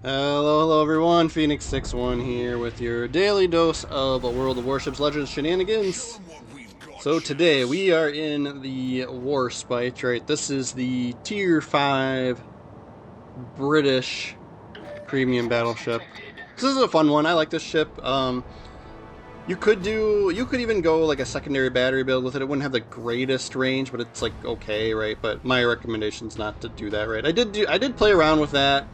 Hello everyone, Phoenix 61 here with your daily dose of a World of Warships Legends shenanigans. So today we are in the Warspite, right? This is the Tier 5 British premium battleship. This is a fun one. I like this ship. You could even go like a secondary battery build with it. It wouldn't have the greatest range, but it's like okay, right? But my recommendation is not to do that, right? I did play around with that.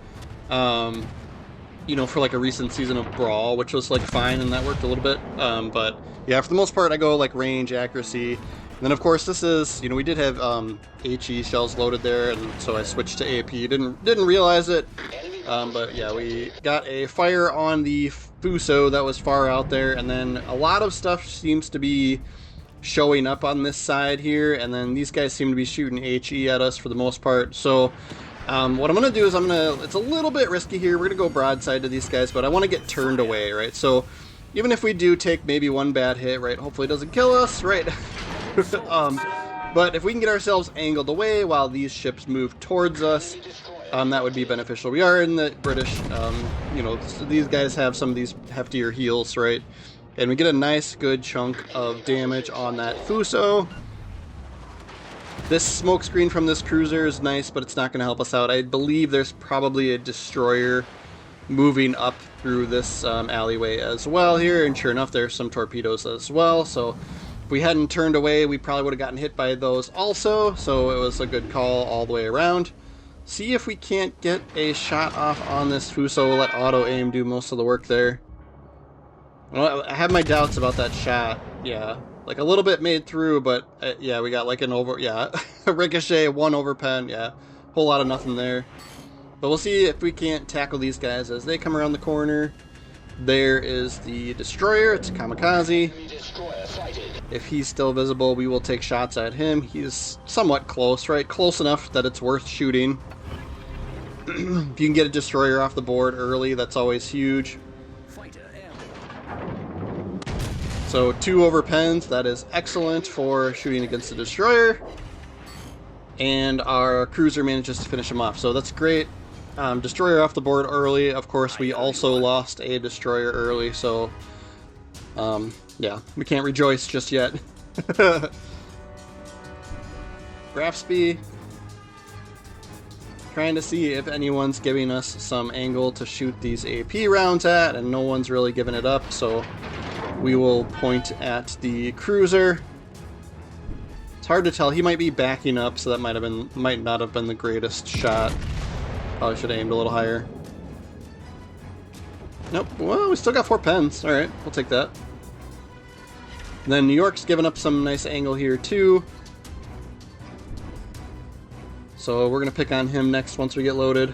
You know, for like a recent season of Brawl, which was like fine and that worked a little bit. But yeah, for the most part, I go like range, accuracy. And then of course this is, you know, we did have HE shells loaded there, and so I switched to AP. Didn't realize it. But yeah, we got a fire on the Fuso that was far out there, and then a lot of stuff seems to be showing up on this side here, and then these guys seem to be shooting HE at us for the most part. So what I'm going to do is it's a little bit risky here. We're going to go broadside to these guys, but I want to get turned away, right? So even if we do take maybe one bad hit, right, hopefully it doesn't kill us, right? But if we can get ourselves angled away while these ships move towards us, that would be beneficial. We are in the British, you know, so these guys have some of these heftier heals, right? And we get a nice, good chunk of damage on that Fuso. This smoke screen from this cruiser is nice, but it's not going to help us out. I believe there's probably a destroyer moving up through this alleyway as well here, and sure enough, there's some torpedoes as well. So if we hadn't turned away, we probably would have gotten hit by those also, so it was a good call all the way around. See if we can't get a shot off on this Fuso. We'll let auto-aim do most of the work there. Well, I have my doubts about that shot, yeah. Like a little bit made through, but yeah, we got like an a ricochet, one overpen, yeah. Whole lot of nothing there. But we'll see if we can't tackle these guys as they come around the corner. There is the destroyer, it's a kamikaze. If he's still visible, we will take shots at him. He's somewhat close, right? Close enough that it's worth shooting. If you can get a destroyer off the board early, that's always huge. So 2 overpens, that is excellent for shooting against the destroyer. And our cruiser manages to finish him off, so that's great. Destroyer off the board early. Of course, we also lost a destroyer early, so yeah, we can't rejoice just yet. Grafspy, trying to see if anyone's giving us some angle to shoot these AP rounds at, and no one's really giving it up, so we will point at the cruiser. It's hard to tell. He might be backing up, so that might not have been the greatest shot. Probably should have aimed a little higher. Nope. Well, we still got 4 pens. All right, we'll take that. And then New York's giving up some nice angle here too. So we're gonna pick on him next once we get loaded.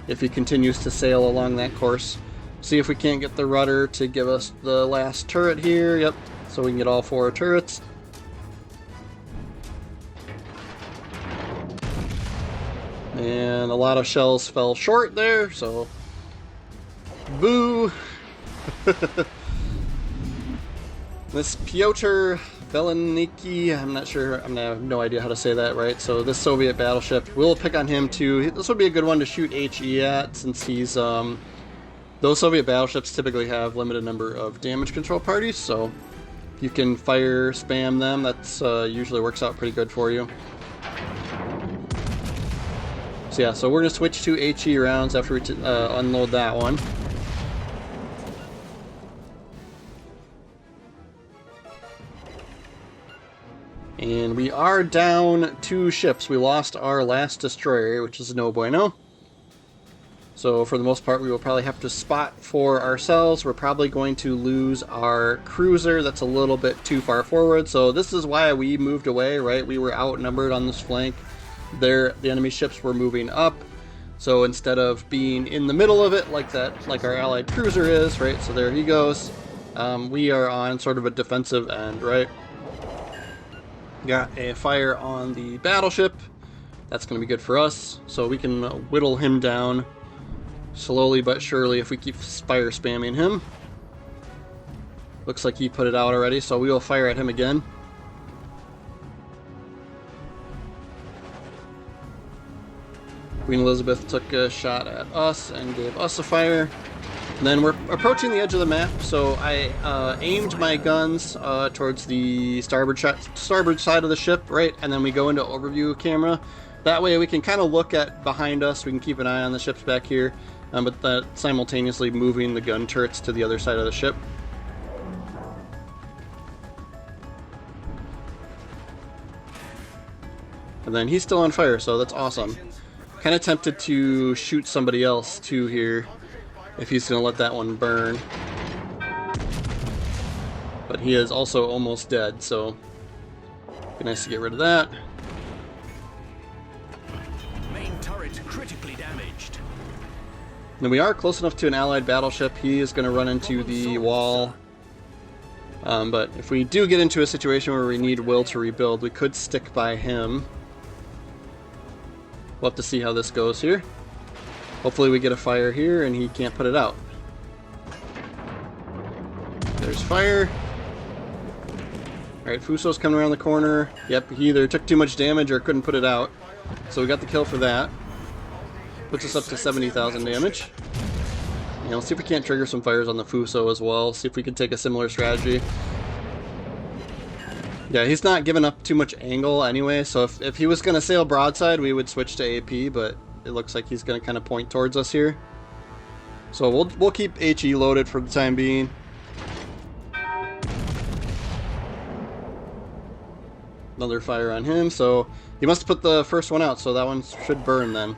If he continues to sail along that course. See if we can't get the rudder to give us the last turret here. Yep, so we can get all 4 turrets. And a lot of shells fell short there, so boo. This Piotr Beleniki, I'm not sure, I have no idea how to say that right. So this Soviet battleship, we'll pick on him too. This would be a good one to shoot HE at, since he's those Soviet battleships typically have limited number of damage control parties, so if you can fire spam them, that's usually works out pretty good for you. So yeah, so we're going to switch to HE rounds after we unload that one. And we are down 2 ships. We lost our last destroyer, which is no bueno. So for the most part, we will probably have to spot for ourselves. We're probably going to lose our cruiser. That's a little bit too far forward. So this is why we moved away, right? We were outnumbered on this flank. The enemy ships were moving up. So instead of being in the middle of it like our allied cruiser is, right? So there he goes. We are on sort of a defensive end, right? Got a fire on the battleship. That's going to be good for us. So we can whittle him down slowly but surely if we keep fire spamming him. Looks like he put it out already, so we will fire at him again. Queen Elizabeth took a shot at us and gave us a fire. And then we're approaching the edge of the map, so I aimed my guns towards the starboard side of the ship, right? And then we go into overview camera. That way we can kind of look at behind us, we can keep an eye on the ships back here, but simultaneously moving the gun turrets to the other side of the ship. And then he's still on fire, so that's awesome. Kind of tempted to shoot somebody else too here, if he's going to let that one burn. But he is also almost dead, so be nice to get rid of that. Main turret critically damaged. Now we are close enough to an allied battleship. He is going to run into the wall. But if we do get into a situation where we need Will to rebuild, we could stick by him. We'll have to see how this goes here. Hopefully we get a fire here and he can't put it out. There's fire. Alright, Fuso's coming around the corner. Yep, he either took too much damage or couldn't put it out. So we got the kill for that. Puts us up to 70,000 damage. You know, see if we can't trigger some fires on the Fuso as well. See if we can take a similar strategy. Yeah, he's not giving up too much angle anyway, so if he was going to sail broadside, we would switch to AP, but it looks like he's going to kind of point towards us here. So we'll keep HE loaded for the time being. Another fire on him, so he must have put the first one out, so that one should burn then.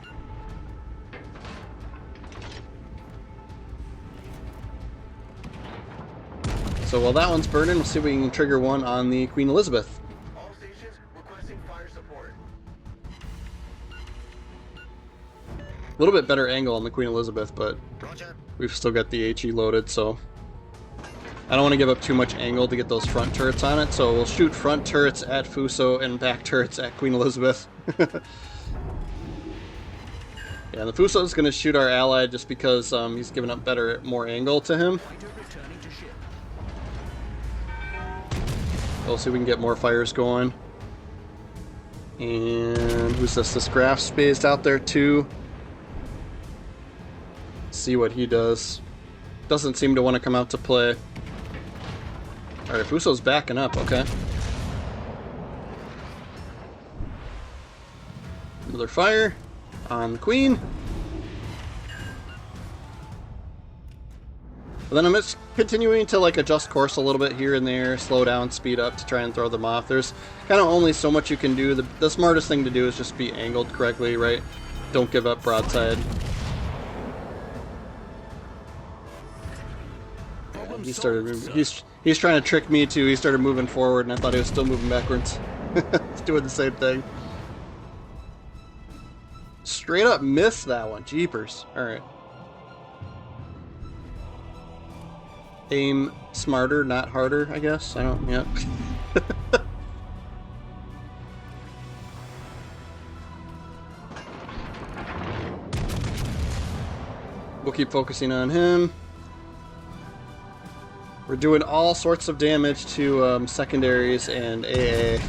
So while that one's burning, we'll see if we can trigger one on the Queen Elizabeth. All stations requesting fire support. A little bit better angle on the Queen Elizabeth, but we've still got the HE loaded, so I don't want to give up too much angle to get those front turrets on it, so we'll shoot front turrets at Fuso and back turrets at Queen Elizabeth. Yeah, the Fuso is going to shoot our ally just because he's giving up more angle to him. We'll see if we can get more fires going. And who's this? This Graf spaced out there too. See what he does. Doesn't seem to want to come out to play. Alright, Fuso's backing up, okay. Another fire on the Queen. And then I'm just continuing to like adjust course a little bit here and there, slow down, speed up to try and throw them off. There's kind of only so much you can do. The smartest thing to do is just be angled correctly, right? Don't give up broadside. Yeah, he started moving. He's trying to trick me too. He started moving forward, and I thought he was still moving backwards. He's doing the same thing. Straight up missed that one. Jeepers. All right. Aim smarter, not harder, I guess. I don't, yeah. We'll keep focusing on him. We're doing all sorts of damage to secondaries and AA.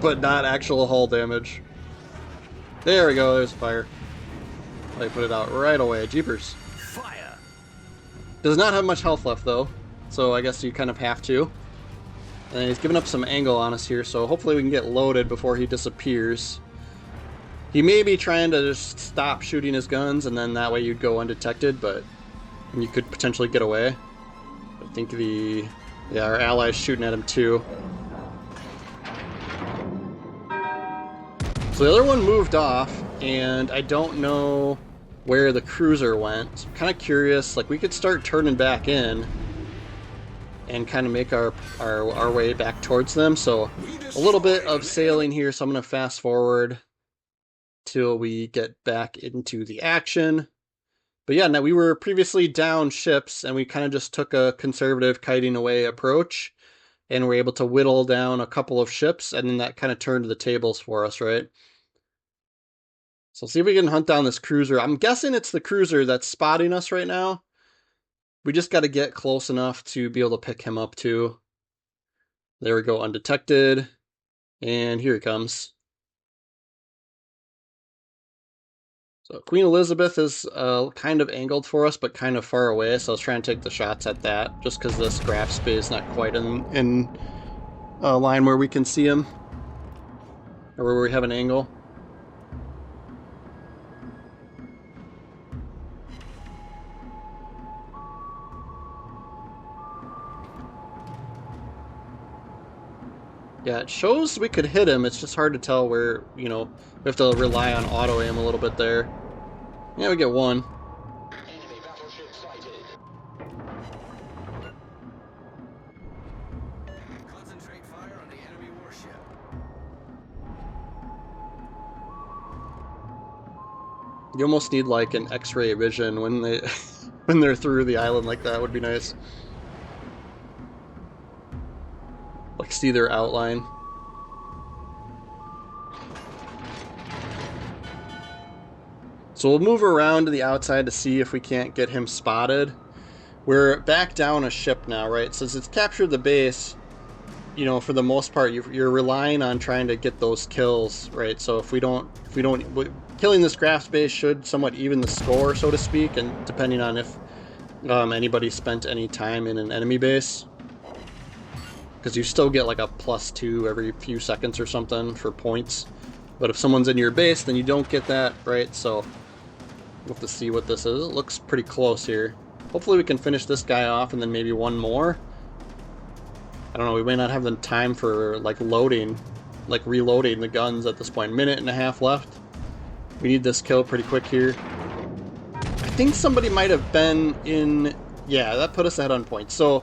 But not actual hull damage. There we go, there's fire. I put it out right away. Jeepers. Does not have much health left though, so I guess you kind of have to. And he's giving up some angle on us here, so hopefully we can get loaded before he disappears. He may be trying to just stop shooting his guns, and then that way you'd go undetected, but you could potentially get away. I think our ally's shooting at him too. So the other one moved off, and I don't know where the cruiser went. So I'm kind of curious, like we could start turning back in and kind of make our way back towards them. So a little bit of sailing here, so I'm going to fast forward till we get back into the action. But yeah, now we were previously down ships, and we kind of just took a conservative kiting away approach, and we're able to whittle down a couple of ships, and then that kind of turned the tables for us, right? So see if we can hunt down this cruiser. I'm guessing it's the cruiser that's spotting us right now. We just got to get close enough to be able to pick him up too. There we go, undetected. And here he comes. So Queen Elizabeth is kind of angled for us, but kind of far away. So I was trying to take the shots at that, just because this graph space is not quite in a line where we can see him, or where we have an angle. Yeah, it shows we could hit him. It's just hard to tell where, you know, we have to rely on auto aim a little bit there. Yeah, we get one. Enemy battleship sighted. Concentrate fire on the enemy warship. You almost need like an X-ray vision when they when they're through the island like that. Would be nice. Like see their outline. So we'll move around to the outside to see if we can't get him spotted. We're back down a ship now, right? Since it's captured the base, you know, for the most part, you're relying on trying to get those kills, right? So if we don't, killing this graph space should somewhat even the score, so to speak, and depending on if anybody spent any time in an enemy base. Because you still get like a +2 every few seconds or something for points. But if someone's in your base, then you don't get that, right? So we'll have to see what this is. It looks pretty close here. Hopefully we can finish this guy off and then maybe one more. I don't know, we may not have the time for like loading, like reloading the guns at this point. 1.5 minutes left. We need this kill pretty quick here. I think somebody might have been in... Yeah, that put us ahead on points. So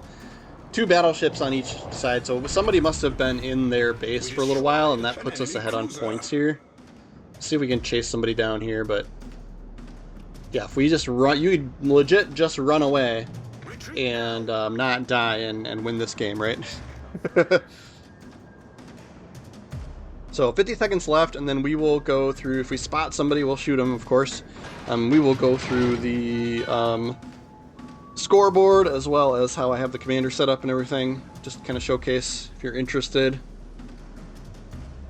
2 battleships on each side, so somebody must have been in their base for a little while, and that puts us ahead on points here. See if we can chase somebody down here, but yeah, if we just run, you legit just run away and not die and win this game, right? So 50 seconds left, and then we will go through. If we spot somebody, we'll shoot them, of course. We will go through the scoreboard, as well as how I have the commander set up and everything, just to kind of showcase if you're interested.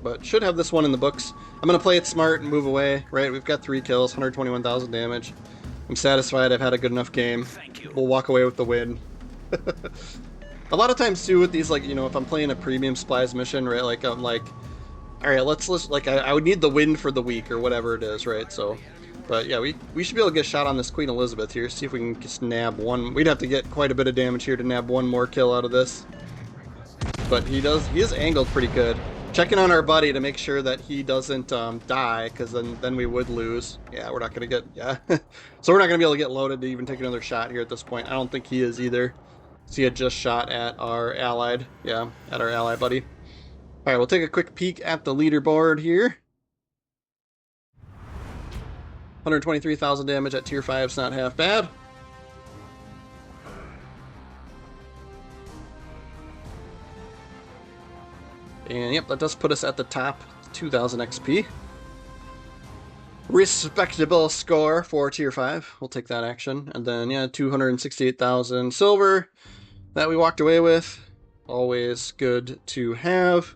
But should have this one in the books. I'm going to play it smart and move away, right? We've got 3 kills, 121,000 damage. I'm satisfied. I've had a good enough game. We'll walk away with the win. A lot of times too with these, like, you know, if I'm playing a premium supplies mission, right, like I'm like, all right, let's like I would need the win for the week or whatever it is, right? So but yeah, we should be able to get a shot on this Queen Elizabeth here, see if we can just nab one. We'd have to get quite a bit of damage here to nab one more kill out of this. But he is angled pretty good. Checking on our buddy to make sure that he doesn't die, because then we would lose. Yeah, we're not going to get... Yeah. So we're not going to be able to get loaded to even take another shot here at this point. I don't think he is either. So he had just shot at our allied. Yeah, at our ally buddy. Alright, we'll take a quick peek at the leaderboard here. 123,000 damage at tier 5 is not half bad. And yep, that does put us at the top, 2,000 XP. Respectable score for tier 5. We'll take that action. And then, yeah, 268,000 silver that we walked away with. Always good to have.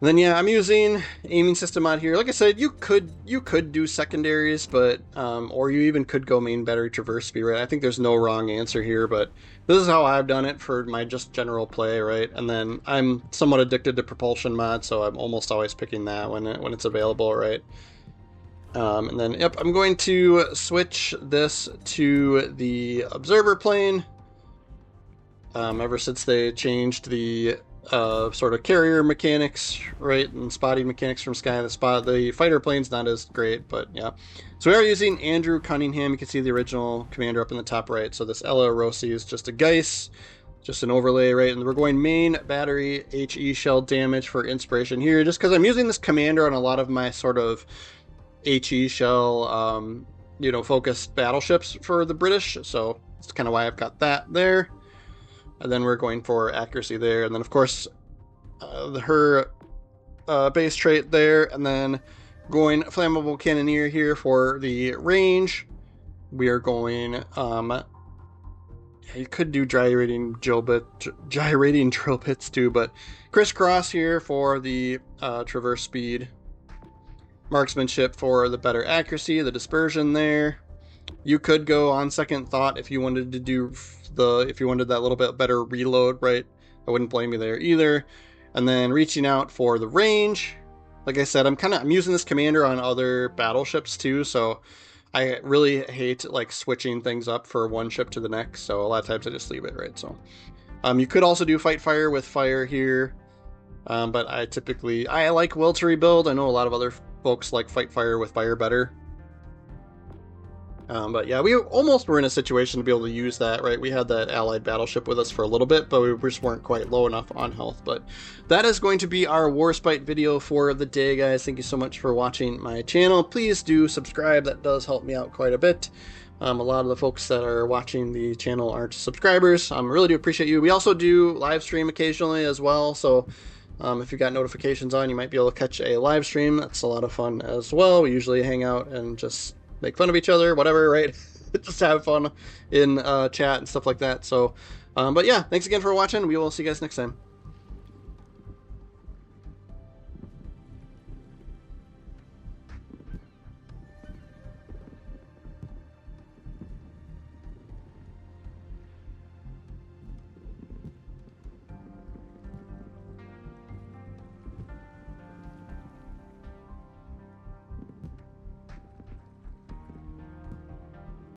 And then yeah, I'm using aiming system out here. Like I said, you could do secondaries, but or you even could go main battery traverse speed, right? I think there's no wrong answer here, but this is how I've done it for my just general play, right? And then I'm somewhat addicted to propulsion mod, so I'm almost always picking that when it's available, right? And then yep, I'm going to switch this to the observer plane. Ever since they changed the sort of carrier mechanics, right, and spotting mechanics from Sky, the fighter plane's not as great, but yeah. So we are using Andrew Cunningham. You can see the original commander up in the top right. So this Ella Rossi is just a Geist, just an overlay, right? And we're going main battery HE shell damage for inspiration here, just because I'm using this commander on a lot of my sort of HE shell, you know, focused battleships for the British. So that's kind of why I've got that there. And then we're going for accuracy there. And then, of course, her base trait there. And then going flammable cannoneer here for the range. We are going Yeah, you could do gyrating drill bits too, but crisscross here for the traverse speed. Marksmanship for the better accuracy, the dispersion there. You could go on second thought if you wanted to do if you wanted that little bit better reload, right? I wouldn't blame you there either. And then reaching out for the range. Like I said, I'm using this commander on other battleships too, so I really hate like switching things up for one ship to the next. So a lot of times I just leave it, right? So you could also do fight fire with fire here. But I like will to rebuild. I know a lot of other folks like fight fire with fire better. But yeah, we almost were in a situation to be able to use that, right? We had that allied battleship with us for a little bit, but we just weren't quite low enough on health. But that is going to be our Warspite video for the day, guys. Thank you so much for watching my channel. Please do subscribe. That does help me out quite a bit. A lot of the folks that are watching the channel aren't subscribers. I really do appreciate you. We also do live stream occasionally as well, so if you've got notifications on, you might be able to catch a live stream. That's a lot of fun as well. We usually hang out and just make fun of each other, whatever, right? Just have fun in chat and stuff like that. So, but yeah, thanks again for watching. We will see you guys next time.